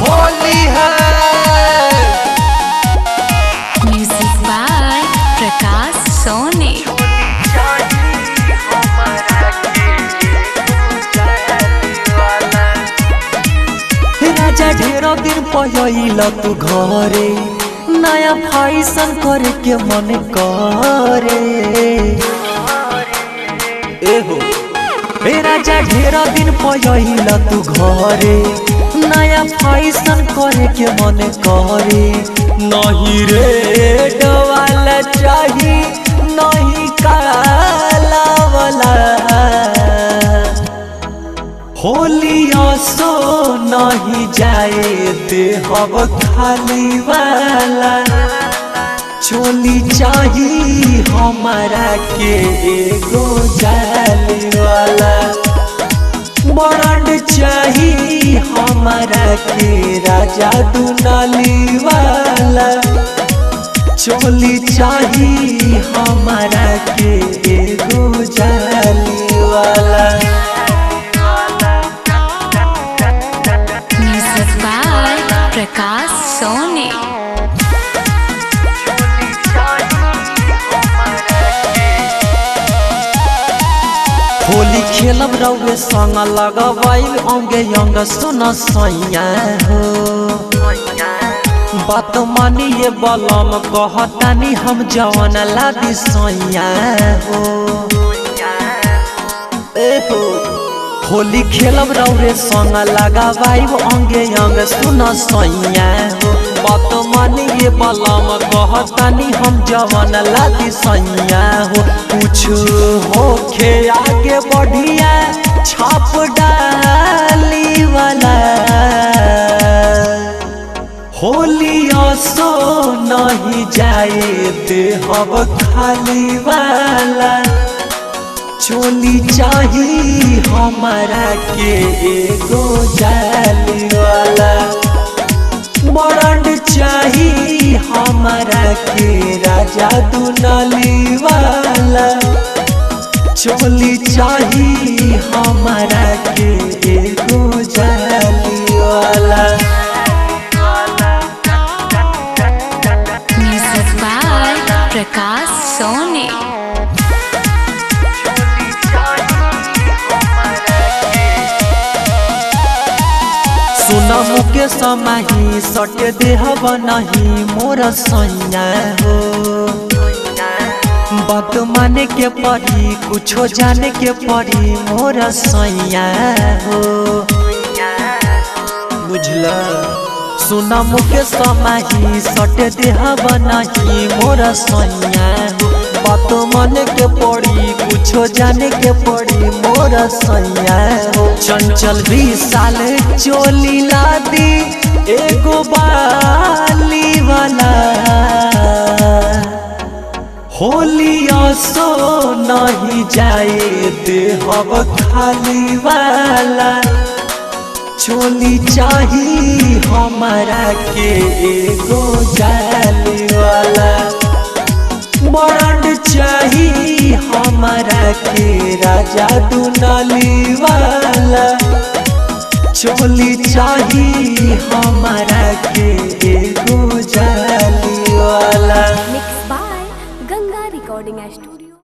होली है। Music by Prakash सोनी। राजा ढेरों दिन पहला तू घरे नया फैशन करे के मन करे। एहो राजा ढेरों दिन पहला तू घरे नया फैशन करे के मन करे। नहीं रेड वाला चाहिए नहीं काला वाला। होली सो नहीं जाए दे हब खाली वाला। चोली चाहिए हमारा के एगो जाली वाला। ब्रांड चाहिए हमारा के राजा दुनाली वाला। चोली चाहिए हमारा के एगो जाली वाला। म्यूजिक बाय प्रकाश सोनी। होली खेलब रउए संग लगवाइल अंगे अंग सुन सैया हो। बात मानिए बलम कहतानी हम जवन लादी सैया हो। एहो होली खेलब रउए संग लगवाइल अंगे अंग सुन सैया हो। बात मानिए बलम कहतानी हम जवन लादी सैया हो। कुछ होखे आगे बढ़िया छाप डाली वाला। होली सो नहीं जाए दे हब खाली वाला। चोली चाहिए हमारा के एगो जाली वाला। ब्रांड चाहिए हमारा के राजा दुनाली वाला। चोली चाहिए हमारा के एगो जाली वाला। म्यूजिक बाय प्रकाश सोनी। सुना मुके समाही सटे देह नहीं मोर सैया हो। बात माने के पड़ी कुछो जाने के पड़ी मोर सैया हो। बुझला सुना मुके समाही सटे देह नहीं मोर सैया हो। बात माने के पड़ी कुछो जाने के पड़ी मोर सैया हो। चंचल 20 साल चोली लादी एगो बाली वाला। होली सो नहीं जाए दे हब खाली वाला। चोली चाहिए हमारा के एगो जाली वाला। ब्रांड चाहिए हमारा के राजा दुनाली वाला। चोली चाहिए हमारा के एगो जाली वाला।